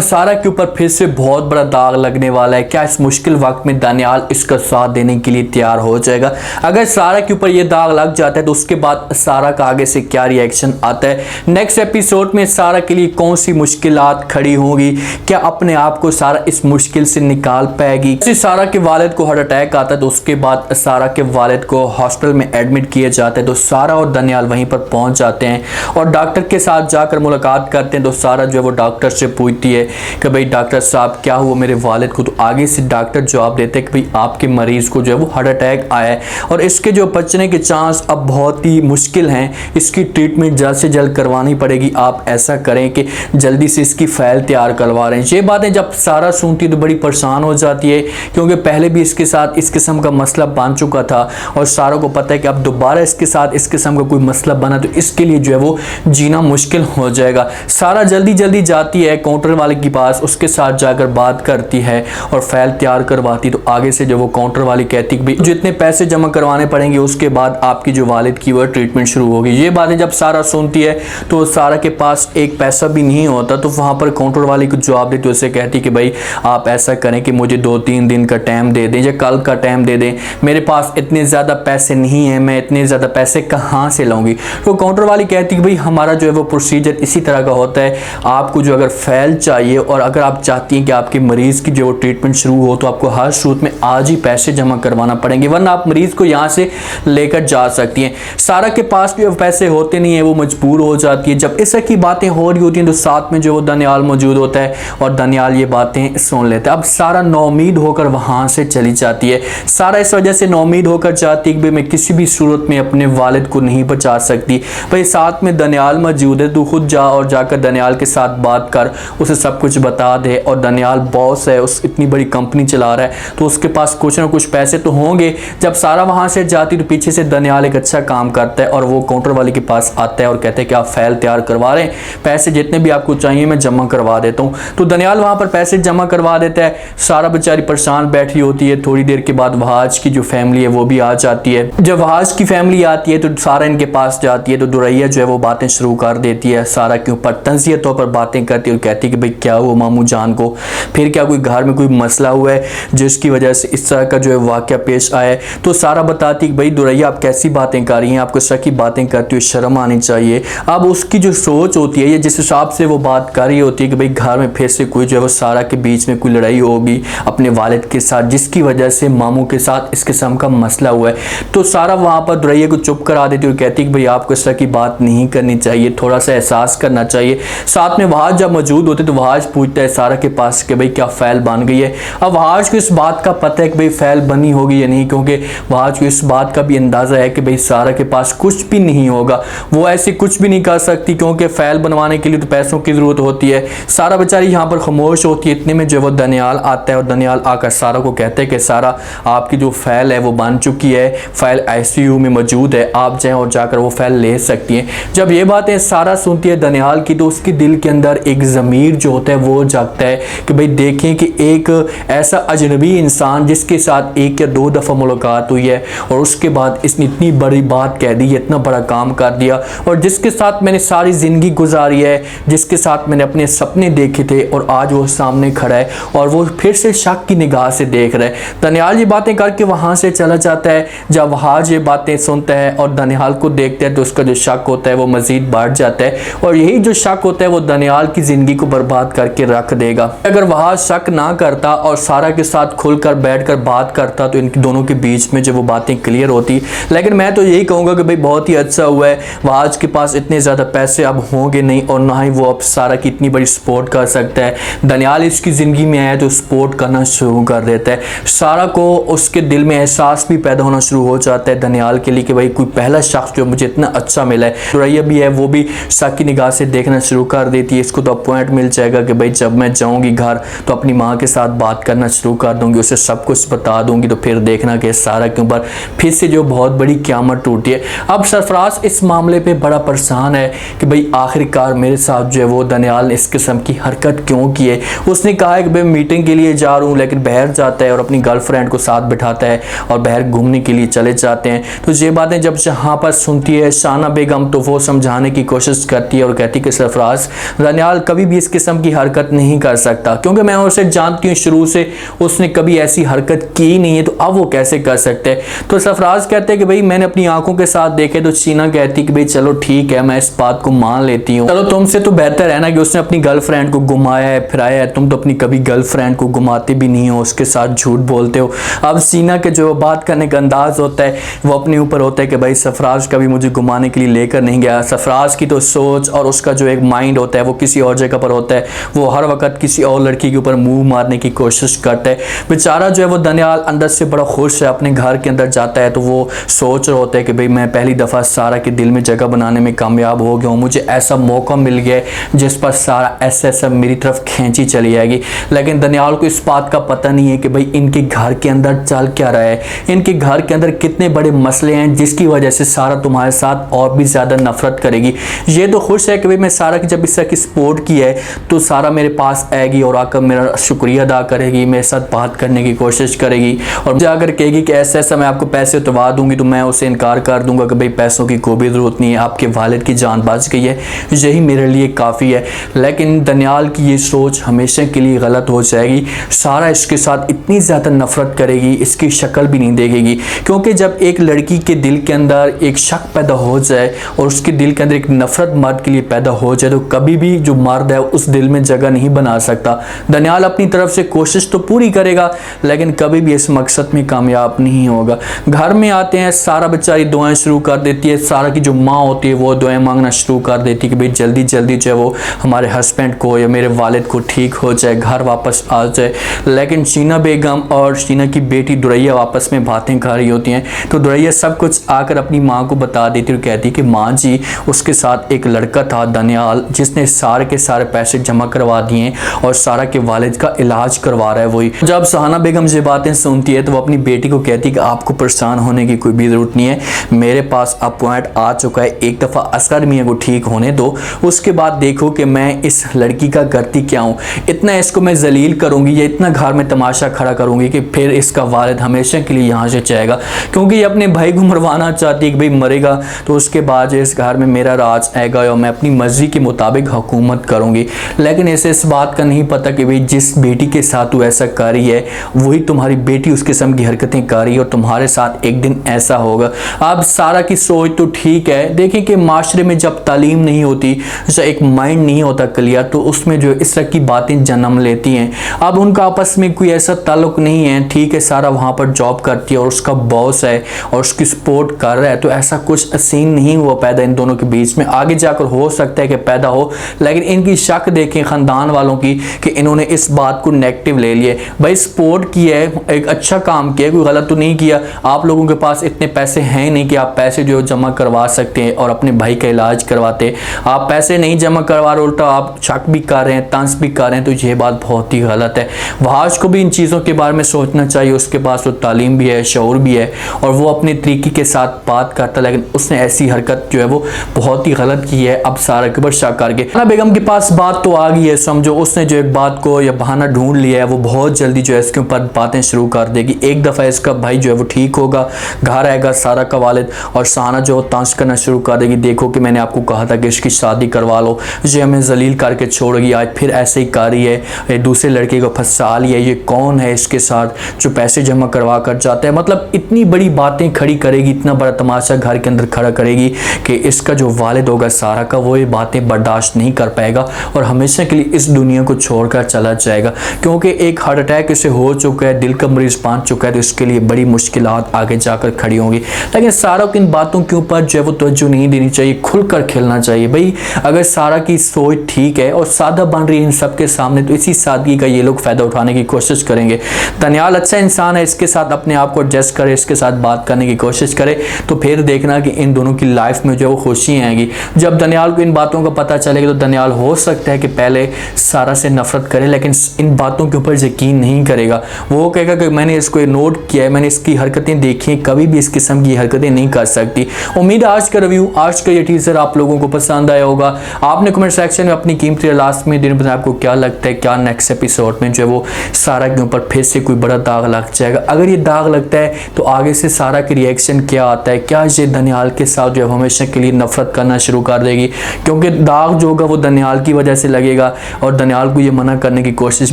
सारा के ऊपर फिर से बहुत बड़ा दाग लगने वाला है। क्या इस मुश्किल वक्त में दानियाल इसका साथ देने के लिए तैयार हो जाएगा? अगर सारा के ऊपर ये दाग लग जाता है तो उसके बाद सारा का आगे से क्या रिएक्शन आता है? नेक्स्ट एपिसोड में सारा के लिए कौन सी मुश्किलात खड़ी होंगी? क्या अपने आप को सारा इस मुश्किल से निकाल पाएगी? सारा के वालिद को हार्ट अटैक आता है तो उसके बाद सारा के वालिद को हॉस्पिटल में एडमिट किया जाता है। तो सारा और दानियाल वहीं पर पहुंच जाते हैं और डॉक्टर के साथ जाकर मुलाकात करते हैं। तो सारा जो है वो डॉक्टर से पूछती है कि भाई डॉक्टर साहब क्या हुआ मेरे वालिद को? तो आगे से डॉक्टर जवाब देते हैं कि भाई आपके मरीज़ को जो है वो हार्ट अटैक आया है और इसके जो बचने के चांस अब बहुत ही मुश्किल हैं। इसकी ट्रीटमेंट जल्द से जल्द करवानी पड़ेगी। आप ऐसा करें कि जल्दी से इसकी फाइल तैयार करवा रहे हैं। ये बातें जब सारा सुनती है तो बड़ी परेशान हो जाती है, क्योंकि पहले भी इसके साथ इस किस्म का मसला बन चुका था और सारा को पता है कि अब दोबारा इसके साथ इस किस्म का कोई मसला बना तो इसके लिए जो है वो जीना मुश्किल हो जाएगा। सारा जल्दी जल्दी जाती है काउंटर वाले के पास, उसके साथ जाकर बात करती है और फाइल तैयार करवाती। तो आगे से जो वो काउंटर वाली कहती है कि जितने पैसे जमा करवाने पड़ेंगे उसके बाद आपकी जो वालिद की वो ट्रीटमेंट शुरू होगी। ये बातें जब सारा सुनती है तो सारा के पास एक पैसा भी नहीं होता। तो वहाँ पर काउंटर वाली को जवाब देती है, उससे कहती कि भाई आप ऐसा करें कि मुझे 2-3 दिन का टाइम दे दें या कल का टाइम दे दें, मेरे पास इतने ज़्यादा पैसे नहीं हैं, मैं इतने ज़्यादा पैसे कहाँ से लाऊंगी? तो काउंटर वाली कहती कि भाई हमारा जो है वो प्रोसीजर इसी तरह का होता है। आपको जो अगर फाइल चाहिए और अगर आप चाहती हैं कि आपके मरीज़ की जो ट्रीटमेंट शुरू हो तो आपको हर सूरत में आज ही पैसे जमा करवाना पड़ेंगे, वरना आप मरीज़ को यहाँ से लेकर जा सकती हैं। सारा के पास भी पैसे होते नहीं है, वो मजबूर हो जाती है। जब इस तरह की बातें हो रही होती हैं तो साथ में जो वो दानियाल मौजूद होता है और दानियाल ये बातें सुन लेता है। अब सारा नौमीद होकर वहाँ से चली जाती है। सारा इस वजह से नौमीद होकर जाती है कि भाई मैं किसी भी सूरत में अपने वालिद को नहीं बचा सकती। भाई साथ में दानियाल मौजूद है, तू खुद जा और जाकर दानियाल के साथ बात कर, उसे सब कुछ बता दे। और दानियाल बॉस है, उस इतनी बड़ी कंपनी चला रहा है तो उसके पास कुछ ना कुछ पैसे तो होंगे। जब सारा वहाँ से जाती तो पीछे से दानियाल एक अच्छा काम करता है और वो काउंटर वाले के पास आता है और कहते हैं कि आप फाइल तैयार करवा रहे हैं, पैसे जितने भी आपको चाहिए मैं जमा करवा देता हूँ। तो दानियाल वहाँ पर पैसे जमा करवा देता है। सारा बेचारी परेशान बैठी होती है। थोड़ी देर के बाद वहाज की जो फैमिली है वो भी आ जाती है। जब वहाज की फैमिली आती है तो सारा इनके पास जाती है तो दुरैया जो है वो बातें शुरू कर देती है। सारा के ऊपर तंज़िया तौर पर बातें करती है और कहती है कि भाई क्या हुआ मामू जान को? फिर क्या कोई घर में कोई मसला हुआ है जिसकी वजह से इस तरह का जो है वाक़या पेश आया है? तो सारा बताती है कि भाई दुरैया आप कैसी बातें कर रही हैं, आपको सकी बातें करती हुई शर्म आनी चाहिए। अब उसकी जो सोच होती है, ये जिस हिसाब से वो बात कर रही होती है कि भाई घर में फिर से कोई जो है वो सारा के बीच में कोई लड़ाई होगी अपने वालिद के साथ जिसकी वजह से मामू के साथ इस किस्म का मसला हुआ है। तो सारा वहाँ पर दुरैया को चुप करा देती है और कहती है कि भाई आपको इस तरह की बात नहीं करनी चाहिए, थोड़ा सा एहसास करना चाहिए। साथ में वहाज जब मौजूद होते तो वहाज पूछता है सारा के पास कि भाई क्या फाइल बन गई है? अब वहाज को इस बात का पता है कि भाई फाइल बनी होगी या नहीं, क्योंकि वहाज को इस बात का भी अंदाज़ा है कि भाई सारा के पास कुछ भी नहीं होगा, वो ऐसे कुछ भी नहीं कर सकती क्योंकि फाइल बनवाने के लिए तो पैसों की ज़रूरत होती है। सारा बेचारी यहाँ पर खामोश होती है। इतने में जो वो दानियाल आता है और दानियाल आकर सारा को कहते हैं कि सारा आपकी जो फाइल है वो बन चुकी है, फाइल ICU में मौजूद है, आप जाएँ और जाकर वो फाइल ले सकती हैं। जब ये बातें सारा सुनती है दानियाल की तो उसके दिल के अंदर एक ज़मीर जो होता है वो जागता है कि भाई देखें कि एक ऐसा अजनबी इंसान जिसके साथ 1 या 2 दफ़ा मुलाकात हुई है और उसके बाद इसने इतनी बड़ी बात कह दी, इतना बड़ा काम कर दिया और जिसके साथ मैंने सारी ज़िंदगी गुजारी है, जिसके साथ मैंने अपने सपने देखे थे और आज वो सामने खड़ा है और वो फिर से शक की निगाह से देख रहा है। दानियाल ये बातें करके वहाँ से चला जाता है। जब वहाज ये बातें सुनता है और दानियाल को देखता है तो उसका जो शक होता है वो मज़ीद बढ़ जाता है और यही जो शक होता है वो दानियाल की ज़िंदगी को बर्बाद करके रख देगा। अगर वहाज शक ना करता और सारा के साथ खुलकर बैठकर बात करता तो इन दोनों के बीच में जो वो बातें क्लियर होती। लेकिन मैं तो यही कहूँगा कि भाई बहुत ही अच्छा हुआ है, वहाज के पास इतने ज़्यादा पैसे अब होंगे नहीं और ना ही वो अब सारा की इतनी बड़ी सपोर्ट कर सकता है। दानियाल इसकी ज़िंदगी में आया तो सपोर्ट करना शुरू कर देता है। सारा को उसके दिल में एहसास भी पैदा होना शुरू हो जाता है दानियाल के लिए कि भाई कोई पहला शख्स जो मुझे इतना अच्छा मिला है। दुरैया भी है, वो भी शक की निगाह से देखना शुरू कर देती है। इसको तो पॉइंट मिल जाएगा कि भाई जब मैं जाऊँगी घर तो अपनी माँ के साथ बात करना शुरू कर दूँगी, उसे सब कुछ बता दूँगी, तो फिर देखना कि सारा के ऊपर फिर से जो बहुत बड़ी क़यामत टूटी है। अब सरफराज इस मामले पे बड़ा परेशान है कि भाई आखिरकार मेरे साथ जो है वो दानियाल ने इस किस्म की हरकत क्यों की है। उसने कहा है कि भाई मीटिंग के लिए जा रहा हूँ, लेकिन बाहर जाता है और अपनी गर्लफ्रेंड को साथ बिठाता है और बाहर घूमने के लिए चले जाते हैं। तो ये बातें जब जहाँ पर सुनती है शाना बेगम तो वो समझाने की कोशिश करती है और कहती है कि सरफराज दानियाल कभी भी इस किस्म की की हरकत नहीं कर सकता, क्योंकि मैं उसे जानती हूँ शुरू से उसने कभी ऐसी हरकत की नहीं है, तो अब वो कैसे कर सकते हैं। तो सरफराज कहते हैं कि भाई मैंने अपनी आंखों के साथ देखे। तो शीना कहती कि भाई चलो ठीक है, मैं इस बात को मान लेती हूँ, चलो तुमसे तो बेहतर है ना कि उसने अपनी गर्लफ्रेंड को घुमाया है फिराया है, तुम तो अपनी कभी गर्लफ्रेंड को घुमाते भी नहीं हो, उसके साथ झूठ बोलते हो। अब शीना के जो बात करने का अंदाज होता है वो अपने ऊपर होता है कि भाई सरफराज कभी मुझे घुमाने के लिए लेकर नहीं गया। सरफराज की तो सोच और उसका जो एक माइंड होता है वो किसी और जगह पर होता है, वो हर वक्त किसी और लड़की के ऊपर मुंह मारने की कोशिश करता है। बेचारा जो है वो दनियाल अंदर से बड़ा खुश है, अपने घर के अंदर जाता है तो वो सोच रहा होता है कि भाई मैं पहली दफ़ा सारा के दिल में जगह बनाने में कामयाब हो गया हूँ, मुझे ऐसा मौका मिल गया है जिस पर सारा ऐसा मेरी तरफ खींची चली जाएगी। लेकिन दनियाल को इस बात का पता नहीं है कि भाई इनके घर के अंदर चल क्या रहा है, इनके घर के अंदर कितने बड़े मसले हैं जिसकी वजह से सारा तुम्हारे साथ और भी ज़्यादा नफरत करेगी। ये तो खुश है कि भाई मैं सारा की जब इस तरह की सपोर्ट की है तो सारा मेरे पास आएगी और आकर मेरा शुक्रिया अदा करेगी, मेरे साथ बात करने की कोशिश करेगी और मुझे अगर कहेगी कि ऐसा मैं आपको पैसे उतरवा दूंगी तो मैं उसे इनकार कर दूंगा कि भाई पैसों की कोई भी ज़रूरत नहीं है, आपके वालिद की जान बच गई है, यही मेरे लिए काफ़ी है। लेकिन दनियाल की ये सोच हमेशा के लिए गलत हो जाएगी। सारा इसके साथ इतनी ज़्यादा नफरत करेगी, इसकी शक्ल भी नहीं देखेगी, क्योंकि जब एक लड़की के दिल के अंदर एक शक पैदा हो जाए और उसके दिल के अंदर एक नफरत मर्द के लिए पैदा हो जाए तो कभी भी जो मर्द है उस दिल में जगह नहीं बना सकता। दनियाल अपनी तरफ से कोशिश तो पूरी करेगा लेकिन कभी भी इस मकसद में कामयाब नहीं होगा। घर में आते हैं, सारा बेचारी दुआएं शुरू कर देती है। सारा की जो माँ होती है वो दुआएं मांगना शुरू कर देती है कि भाई जल्दी जल्दी जो है वो हमारे हस्बैंड को या मेरे वालिद को ठीक हो जाए, घर वापस आ जाए। लेकिन शीना बेगम और शीना की बेटी दुरैया आपस में बातें कर रही होती हैं तो दुरैया सब कुछ आकर अपनी माँ को बता देती और कहती कि माँ जी उसके साथ एक लड़का था दनियाल जिसने सारे के सारे पैसे जमा करवा दिए और सारा के वालिद का इलाज करवा रहा है वही। जब सहाना बेगम ये बातें सुनती है तो वो अपनी बेटी को कहती कि आपको परेशान होने की कोई भी ज़रूरत नहीं है, मेरे पास अपॉइंट आ चुका है, एक दफ़ा असगर मियाँ को ठीक होने दो, उसके बाद देखो कि मैं इस लड़की का करती क्या हूँ। इतना इसको मैं जलील करूँगी या इतना घर में तमाशा खड़ा करूँगी कि फिर इसका वालिद हमेशा के लिए यहाँ से जाएगा, क्योंकि ये अपने भाई को मरवाना चाहती है कि भाई मरेगा तो उसके बाद इस घर में मेरा राज आएगा और मैं अपनी मर्जी के मुताबिक हुकूमत करूँगी। लेकिन इसे इस बात का नहीं पता कि भाई जिस बेटी के साथ तू ऐसा कर रही है वही तुम्हारी बेटी उस किस्म की हरकतें कर रही है और तुम्हारे साथ एक दिन ऐसा होगा। अब सारा की सोच तो ठीक है, देखिए कि माशरे में जब तालीम नहीं होती, जब एक माइंड नहीं होता क्लियर, तो उसमें जो इस तरह की बातें जन्म लेती हैं। अब उनका आपस में कोई ऐसा ताल्लुक नहीं है, ठीक है सारा वहाँ पर जॉब करती है और उसका बॉस है और उसकी सपोर्ट कर रहा है, तो ऐसा कुछ सीन नहीं हुआ पैदा इन दोनों के बीच में। आगे जाकर हो सकता है कि पैदा हो, लेकिन इनकी शक देखें ख़ानदान वालों की कि इन्होंने इस बात को नेगेटिव ले लिए। भाई सपोर्ट किया है, एक अच्छा काम किया, कोई गलत तो नहीं किया। आप लोगों के पास इतने पैसे हैं नहीं कि आप पैसे जो जमा करवा सकते हैं और अपने भाई का इलाज करवाते। आप पैसे नहीं जमा करवा रहे, उल्टा आप शक भी कर रहे हैं, तंज भी कर रहे हैं, तो ये बात बहुत ही गलत है। वहाज को भी इन चीज़ों के बारे में सोचना चाहिए, उसके पास तो तालीम भी है, शऊर भी है और वो अपने तरीके के साथ बात करता, लेकिन उसने ऐसी हरकत जो है वो बहुत ही गलत की है। अब सारा के ऊपर शक करके सहाना बेगम के पास बात तो आ गई है, समझो उसने जो एक बात को या बहाना ढूंढ लिया है, वो बहुत जल्दी जो है इसके ऊपर बातें शुरू कर देगी। एक दफ़ा इसका भाई जो है वो ठीक होगा, घर आएगा सारा का वालिद और सहाना जो तंज करना शुरू कर देगी, देखो कि मैंने आपको कहा था कि इसकी शादी करवा लो, ये हमें जलील करके छोड़ेगी, आज फिर ऐसे ही कर रही है, दूसरे लड़के को फंसा लिया, ये कौन है इसके साथ जो पैसे जमा करवा कर जाता है। मतलब इतनी बड़ी बातें खड़ी करेगी, इतना बड़ा तमाशा घर के अंदर खड़ा करेगी कि इसका जो वालिद होगा सारा का, वो ये बातें बर्दाश्त नहीं कर पाएगा और हमेशा के लिए इस दुनिया को छोड़कर चला जाएगा, क्योंकि एक हार्ट अटैक इसे हो चुका है, दिल का मरीज बन चुका है, तो इसके लिए बड़ी मुश्किलात आगे जाकर खड़ी होंगी। लेकिन सारा को इन बातों के ऊपर जो है वो तवज्जो नहीं देनी चाहिए, खुलकर खेलना चाहिए। भाई अगर सारा की सोच ठीक है और सादा बन रही है इन सबके सामने, तो इसी सादगी का ये लोग फ़ायदा उठाने की कोशिश करेंगे। दनियाल अच्छा इंसान है, इसके साथ अपने आप को एडजस्ट करे, इसके साथ बात करने की कोशिश करे, तो फिर देखना कि इन दोनों की लाइफ में जो है वो खुशी आएगी। जब दनियाल को इन बातों का पता चलेगा तो दनियाल हो सकता है कि पहले सारा से नफरत करे, लेकिन इन बातों के ऊपर यकीन नहीं करेगा। वो कहेगा कि मैंने इसको नोट किया है, मैंने इसकी हरकतें देखी हैं, कभी भी इस किस्म की हरकतें नहीं कर सकती। उम्मीद है आज का रिव्यू, आज का ये टीजर आप लोगों को पसंद आया होगा। आपने कमेंट सेक्शन में अपनी कीमती लास्ट में दिन बताया आपको क्या लगता है, क्या नेक्स्ट एपिसोड में जो है वो सारा के ऊपर फिर से कोई बड़ा दाग लग जाएगा। अगर ये दाग लगता है तो आगे से सारा की रिएक्शन क्या आता है, क्या ये दनियाल के साथ जो है हमेशा के लिए नफरत करना शुरू कर देगी, क्योंकि दाग जो होगा वो दनियाल की वजह से लगेगा। करेगा और दनियाल को ये मना करने की कोशिश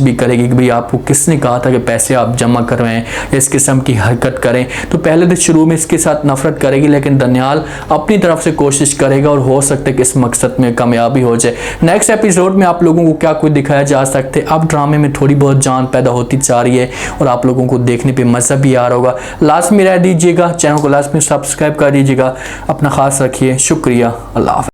भी करेगी कि भाई आपको किसने कहा था कि पैसे आप जमा करवाएं या इस किस्म की हरकत करें। तो पहले तो शुरू में इसके साथ नफरत करेगी, लेकिन दनियाल अपनी तरफ से कोशिश करेगा और हो सकता है कि इस मकसद में कामयाबी हो जाए। नेक्स्ट एपिसोड में आप लोगों को क्या कुछ दिखाया जा सकता है, अब ड्रामे में थोड़ी बहुत जान पैदा होती जा रही है और आप लोगों को देखने पे मज़ा भी आ रहा होगा। लास्ट में राय दीजिएगा, चैनल को लास्ट में सब्सक्राइब कर दीजिएगा। अपना खास रखिए, शुक्रिया, अल्लाह हाफ़िज़।